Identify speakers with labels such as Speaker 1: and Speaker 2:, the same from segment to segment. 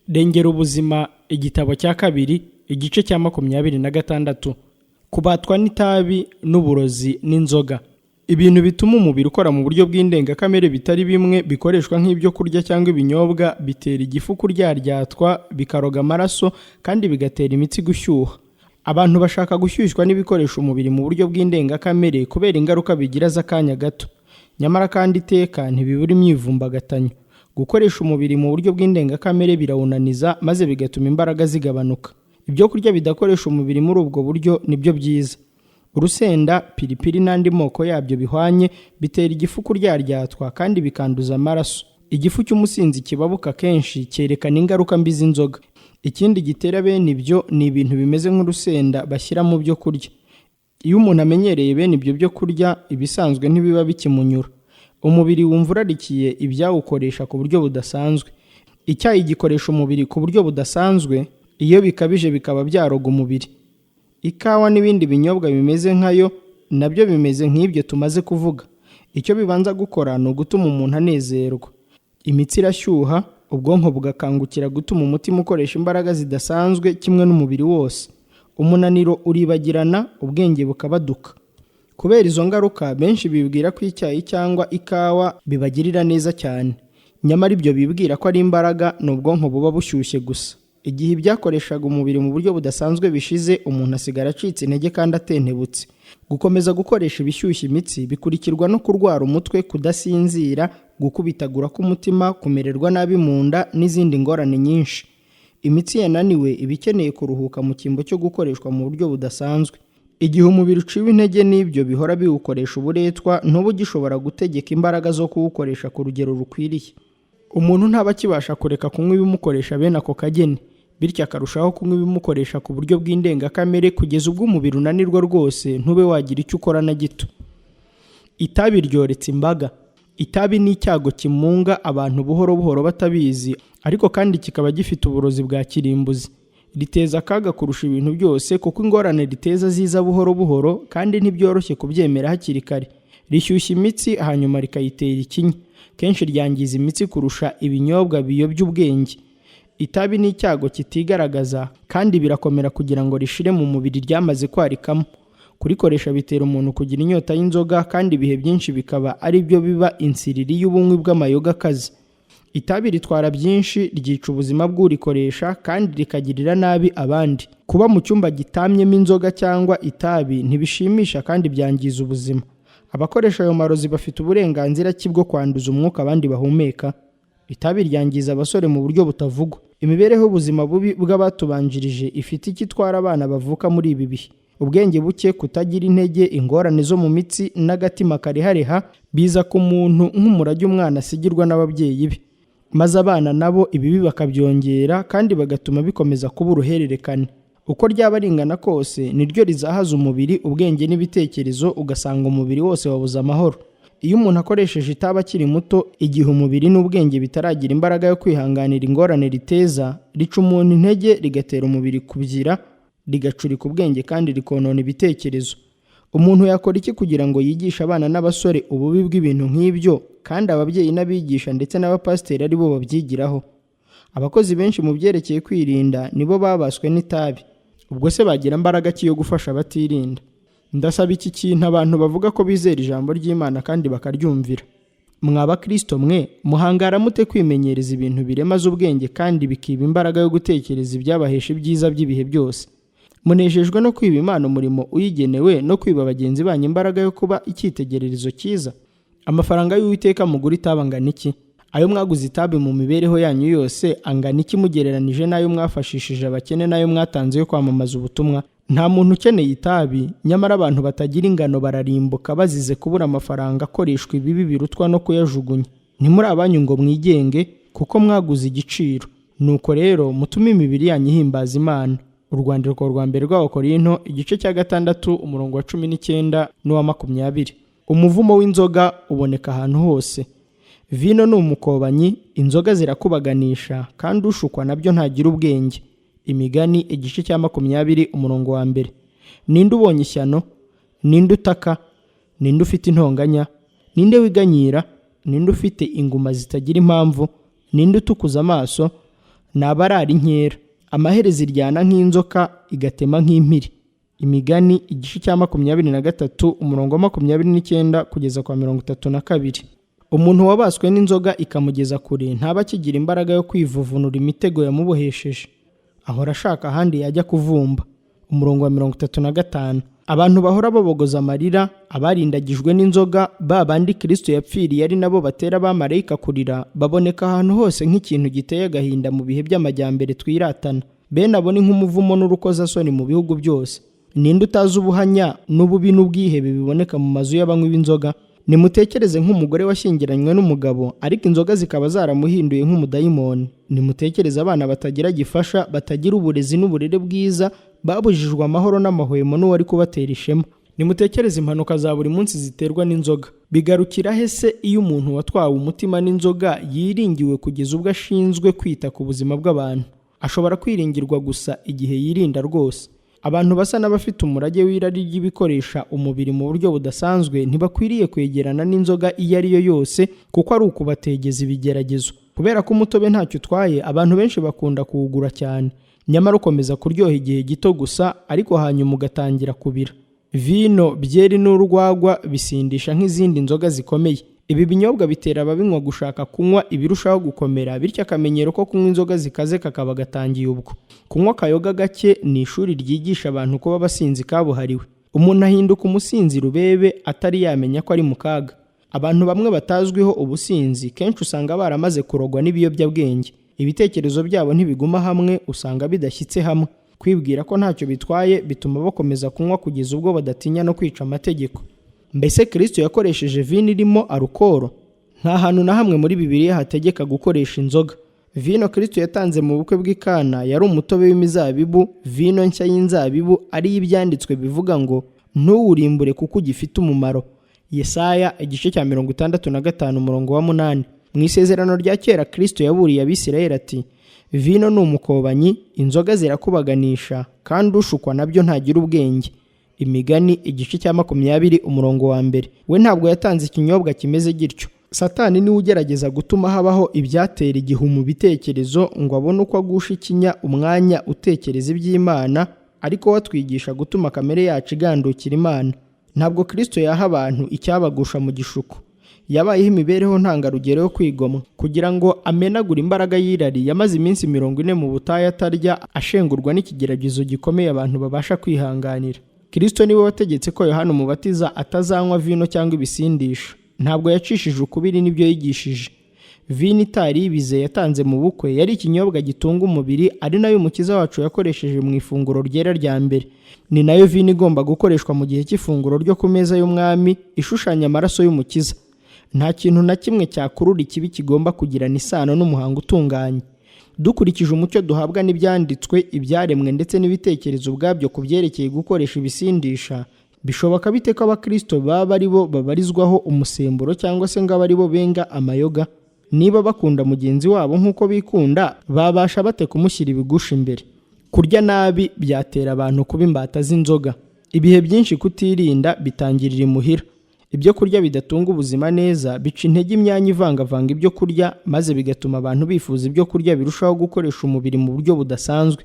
Speaker 1: Rengera ubuzima, igitabo cya kabiri, igice cya 26. Kubatwa n'itabi n'uburozi n'inzoga. Ibintu bituma umubiri ukora mu buryo bw'indengakamere bitari bimwe bikoreshwa nk'ibyo kurya cyangwa ibinyobwa bitera igifu kuryaryatwa, bikaroga amaraso kandi bigatera imitsi gushyuha. Abantu bashaka gushyushywa n'ibikoresha umubiri mu buryo bw'indengakamere kubera ingaruka bigira z'akanya gato. Nyamara kandi iteka ntibibura imyivumbagatanyo. Gukoresha umubiri mu buryo bw'indengakamere birawunaniza maze bigatuma imbaraga zigabanuka. Ibyo kurya bidakoresha umubiri muri ubwo buryo nibyo byiza. Urusenda, piripiri n'andi moko yabyo bihwanye bitera igifu kuryaryatwa kandi bikanduza amaraso. Igifu cy'umusinzi kibabuka kenshi cyerekana ingaruka mbi z'inzoga. Ikindi gitera bene ibyo ni ibintu bimeze nk'urusenda bashyira mu byo kurya. Iyo umuntu amenyereye bene ibyo byo kurya, ibisanzwe ntibiba bikimunyura. Umubiri wumva urarikiye ibyawukoresha ku buryo budasanzwe. Icyayi gikoresha umubiri ku buryo budasanzwe, iyo bikabije bikaba byaroga umubiri. Ikawa n'ibindi binyobwa bimeze nkayo nabyo bimeze nk'ibyo tumaze kuvuga. Icyo bibanza gukora ni ugutuma umuntu anezerwa. Imitsi irashyuha, ubwonko bugakangukira gutuma umutima ukoresha imbaraga zidasanzwe kimwe n'umubiri wose. Umunaniro uribagirana, ubwenge bukabaduka. Kubera izo ngaruka, benshi bibwira ko icyayi cyangwa ikawa bibagirira neza cyane. Nyamara ibyo bibwira ko ari imbaraga, ni ubwonko buba bushyushye gusa. Igihe ibyakoreshaga umubiri mu buryo budasanzwe bishize, umuntu asigara acitse intege kandi atentebutse. Gukomeza gukoresha ibishyushya imitsi bikurikirwa no kurwara umutwe, kudasinzira, gukubitagura k'umutima, kumererwa nabi mu nda n'izindi ngorane nyinshi. Imitsi yananiwe iba ikeneye kuruhuka mu cyimbo cyo gukoreshwa mu buryo budasanzwe. Igihe umubiri uciwe intege n'ibyo bihora biwukoresha uburetwa, ntuba ugishobora gutegeka imbaraga zo kuwukoresha ku rugero rukwiriye. Umuntu ntaba akibasha kureka kunywa ibimukoresha bene ako kageni, bityo akarushaho kunywa ibimukoresha ku buryo bw'indengakamere kugeza ubwo umubiri unanirwa rwose ntube wagira icyo ukora na gito. Itabi ryoretse imbaga. Itabi ni icyago kimunga abantu buhoro buhoro batabizi, ariko kandi kikaba gifite uburozi bwa kirimbuzi. Riteza akaga kurusha ibintu byose kuko ingorane riteza ziza buhoro buhoro kandi ntibyoroshye kubyemera hakiri kare. Rishyushya imitsi hanyuma rikayitera ikinya. Kenshi ryangiza imitsi kurusha ibinyobwa biyobya ubwenge. Itabi ni icyago kitigaragaza kandi birakomera kugira ngo rishire mu mubiri ryamaze kwarikamo. Kurikoresha bitera umuntu kugira inyota y'inzoga kandi ibihe byinshi bikaba ari byo biba insiriri y'ubunywi bw'amayoga akaze. Itabi ritwara byinshi, ryica ubuzima bw'urikoresha kandi rikagirira nabi abandi. Kuba mu cyumba gitamyemo inzoga cyangwa itabi ntibishimisha kandi byangiza ubuzima. Abakoresha ayo marozi bafite uburenganzira ki bwo kwanduza umwuka abandi bahumeka? Itabi ryangiza abasore mu buryo butavugwa. Imibereho y'ubuzima bubi bw'abatubanjirije ifite icyo itwara abana bavuka muri ibi bihe. Ubwenge buke, kutagira intege, ingorane zo mu mitsi n'agatima karehareha biza ku muntu nk'umurage umwana asigirwa n'ababyeyi be. Maze abana nabo ibibi bakabyongera kandi bagatuma bikomeza kuba uruhererekane. Uko ryaba ringana kose niryo rizahaza umubiri, ubwenge n'ibitekerezo, ugasanga umubiri wose wabuze amahoro. Iyo umuntu akoresheje itabi akiri muto, igihe umubiri n'ubwenge bitaragira imbaraga yo kwihanganira ingorane riteza, rica umuntu intege, rigatera umubiri kubyira, rigacurika ubwenge kandi rikonona ibitekerezo. Umuntu yakora iki kugira ngo yigishe abana n'abasore ububi bw'ibintu nk'ibyo kandi ababyeyi n'abigisha ndetse n'abapasiteri ari bo babyigiraho? Abakozi benshi mu byerekeye kwirinda nibo babaswe n'itabi. Ubwo se bagira imbaraga ki yo gufasha abatirinda? Ndasaba iki kintu abantu bavuga ko bizera ijambo ry'Imana kandi bakaryumvira. Mwaba Kristo mwe, muhangara mute kwimenyereza ibintu biremaza ubwenge kandi bikiba imbaraga yo gutekereza ibyabahesha ibyiza by'ibihe byose? Munejejwe no kwiba Imana umurimo uyigenewe no kwiba bagenzi banyu imbaraga yo kuba icyitegererezo cyiza? Amafaranga y'Uwiteka mugura itabi angana iki? Ayo mwaguze itabi mu mibereho yanyu yose angana iki mugereranije n'ayo mwafashishije abakene n'ayo mwatanze yo kwamamaza ubutumwa? Nta muntu ukeneye itabi, nyamara abantu batagira ingano bararimbuka bazize kubura amafaranga akoreshwa ibibi birutwa no kuyajugunya. Ntimuri abanyu ngo mwigenge kuko mwaguze igiciro. Nuko rero mutume imibiri yanyu ihimbaza Imana. Urwandiko rwa mbere rw'Abakorinto, igice cya 6 umurongo wa 19 n'uwa 20. Umuvumo w'inzoga uboneka ahantu hose. Vino ni umukobanyi, inzoga zirakubaganisha kandi ushukwa nabyo ntagira ubwenge. Imigani, igice cya 20 umurongo wa 1. Ninde ubonye ishyano? Ninde utaka? Ninde ufite intonganya? Ninde wiganyira? Ninde ufite inguma zitagira impamvu? Ninde utukuza amaso? ni abarara inkera. Amaherezo iryana nk'inzoka igatema nk'impiri. Imigani igice cya 23 umurongo wa 29 kugeza kwa 32. Umuntu wabaswe n'inzoga ikamugeza kure ntaba akigira imbaraga yo kwivuvunura imitego yamubohesheje, ahora ashaka ahandi yajya kuvumba. Umurongo wa 35. Abantu bahora babogoza amarira, abarindagijwe n'inzoga, babandi Kristo yapfiriye ari nabo batera abamarayika kurira, baboneka ahantu hose nk'ikintu giteye agahinda mu bihe by'amajyambere twiratana. Bene abo ni nk'umuvumo n'urukozasoni mu bihugu byose. Ninde utazi ubuhanya n'ububi n'ubwihebe biboneka mu mazu y'abanywi b'inzoga? Nimutekereze nk'umugore washyingiranywe n'umugabo, ariko inzoga zikaba zaramuhinduye nk'umudayimoni. Nimutekereze abana batagira gifasha, batagira uburezi n'uburere bwiza, babujijwe amahoro n'amahwemo n'uwari kubatera ishema. Nimutekereze impanuka za buri munsi ziterwa n'inzoga. Bigarukira he se iyo umuntu watwawe umutima n'inzoga yiringiwe kugeza ubwo ashinzwe kwita ku buzima bw'abantu? Ashobora kwiringirwa gusa igihe yirinda rwose. Abantu basa n'abafite umurage w'irari ry'ibikoresha umubiri mu buryo budasanzwe ntibakwiriye kwegerana n'inzoga iyo ari yo yose, kuko ari ukubategeza ibigeragezo. Kubera ko umutobe ntacyo utwaye, abantu benshi bakunda kuwugura cyane, nyamara ukomeza kuryoha igihe gito gusa, ariko hanyuma ugatangira kubira. Vino, byeri n'urwagwa bisindisha nk'izindi nzoga zikomeye. Ibi binyobwa bitera ababinywa gushaka kunywa ibirushaho gukomera, bityo akamenyero ko kunywa inzoga zikaze kakaba gatangiye ubwo. Kunywa akayoga gake ni ishuri ryigisha abantu kuba abasinzi kabuhariwe. Umuntu ahinduka umusinzi rubebe atari yamenya ko ari mu kaga. Abantu bamwe batazwiho ubusinzi kenshi usanga baramaze kurogwa n'ibiyobyabwenge. Ibitekerezo byabo ntibiguma hamwe, usanga bidashyitse hamwe. Kwibwira ko ntacyo bitwaye bituma bakomeza kunywa kugeza ubwo badatinya no kwica amategeko. Mbese Kristo yakoresheje vino irimo arukoro? Nta hantu na hamwe muri Bibiliya hategeka gukoresha inzoga. Vino Kristo yatanze mu bukwe bw'i Kana yari umutobe w'imizabibu, vino nshya y'inzabibu, ari ibyanditswe bivuga ngo ntuwurimbure kuko ugifite umumaro. Yesaya igice cya 65 umurongo wa 8. Mu isezerano rya kera Kristo yaburiye Abisirayeli ati, vino ni umukobanyi, inzoga zirakubaganisha, kandi ushukwa nabyo ntagira ubwenge. Imigani igice cya 20 umurongo wa 1. We ntabwo yatanze ikinyobwa kimeze gityo. Satani niwe ugerageza gutuma habaho ibyatera igihu mu bitekerezo ngo abone uko agusha ikinya umwanya utekereza iby'Imana, ariko watwigisha gutuma kamere yacu igandukira Imana. Ntabwo Kristo yaha abantu icyabagusha mu gishuko. Yabayeho imibereho ntangarugero yo kwigomwa. Kugira ngo amenagure imbaraga y'irari, yamaze iminsi 40 mu butayu atarya, ashengurwa n'ikigeragezo gikomeye abantu babasha kwihanganira. Kristo niwe wategetse ko Yohana Umubatiza atazanywa vino cyangwa ibisindisha. Ntabwo yacishije ukubiri n'ibyo yigishije. Vino itari ibize yatanze mu bukwe yari ikinyobwa gitunga umubiri, ari nayo Umukiza wacu yakoresheje mu ifunguro ryera rya mbere. Ni nayo vino igomba gukoreshwa mu gihe cy'ifunguro ryo ku meza y'umwami, ishushanya amaraso y'Umukiza. Nta kintu na kimwe cyakurura ikibi kigomba kugirana isano n'umuhango utunganye. Dukurikije umucyo duhabwa n'ibyanditswe, ibyaremwe ndetse n'ibitekerezo ubwabyo ku byerekeye gukoresha ibisindisha, bishoboka bite ko abakristo baba ari bo babarizwaho umusemburo cyangwa se ngo ari bo benga amayoga? Niba bakunda mugenzi wabo nk'uko bikunda, babasha bate kumushyira ibigusha imbere? Kurya nabi byatera abantu kuba imbata z'inzoga. Ibihe byinshi kutirinda bitangirira imuhira. Ibyo kurya bidatunga ubuzima neza bica intege imyanya ivangavanga ibyo kurya, maze bigatuma abantu bifuza ibyo kurya birushaho gukoresha umubiri mu buryo budasanzwe.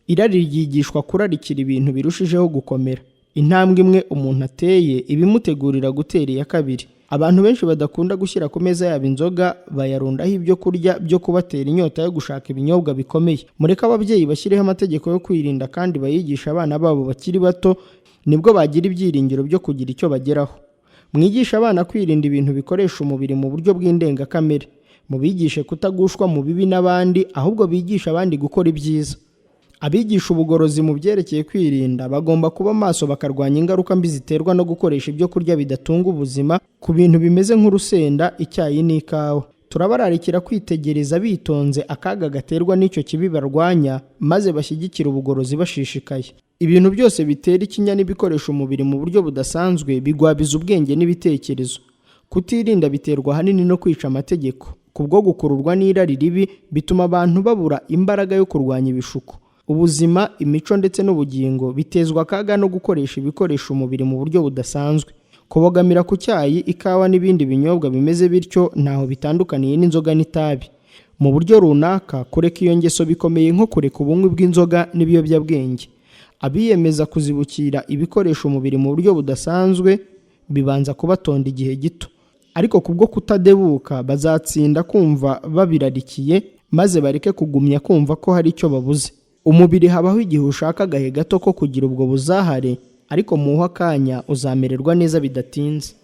Speaker 1: Irari ryigishwa kurarikira ibintu birushijeho gukomera. Intambwe imwe umuntu ateye ibimutegurira gutera iya kabiri. Abantu benshi badakunda gushyira ku meza yabo inzoga, bayarundaho ibyo kurya byo kubatera inyota yo gushaka ibinyobwa bikomeye. Mureke ababyeyi bashyireho amategeko yo kwirinda kandi bayigisha abana babo bakiri bato, nibwo bagira ibyiringiro byo kugira icyo bageraho. Mwigisha abana kwirinda ibintu bikoresha umubiri mu buryo bw'indengakamere. Mubigishe kutagushwa mu bibi n'abandi, ahubwo bigisha abandi gukora ibyiza. Abigisha ubugorozi mu byerekeye kwirinda bagomba kuba maso bakarwanya ingaruka mbi ziterwa no gukoresha ibyo kurya bidatunga ubuzima ku bintu bimeze nk'urusenda, icyayi n'ikawa. Turabararikira kwitegereza bitonze akaga gaterwa n'icyo kibi barwanya, maze bashyigikira ubugorozi bashishikaye. Ibintu byose bitera ikinya n'ibikoresha umubiri mu buryo budasanzwe bigwabiza ubwenge n'ibitekerezo. Kutirinda biterwa hanini no kwica amategeko. Kubwo gukururwa n'irari ribi bituma abantu babura imbaraga yo kurwanya ibishuko. Ubuzima, imico ndetse n'ubugingo bitezwa akaga no gukoresha ibikoresha umubiri mu buryo budasanzwe. Kubogamira ku cyayi, ikawa n'ibindi binyobwa bimeze bityo ntaho bitandukaniye n'inzoga n'itabi. mu buryo runaka. Kureka iyo ngeso bikomeye nko kureka ubunywi bw'inzoga n'ibiyobyabwenge. Abiyemeza kuzibukira ibikoresha umubiri mu buryo budasanzwe bibanza kubatonda igihe gito, ariko kubwo kutadebuka bazatsinda kumva babirarikiye, maze bareke kugumya kumva ko hari icyo babuze. Umubiri habaho igihe ushaka agahe gato ko kugira ubwo buzahare, ariko muha akanya uzamererwa neza bidatinze.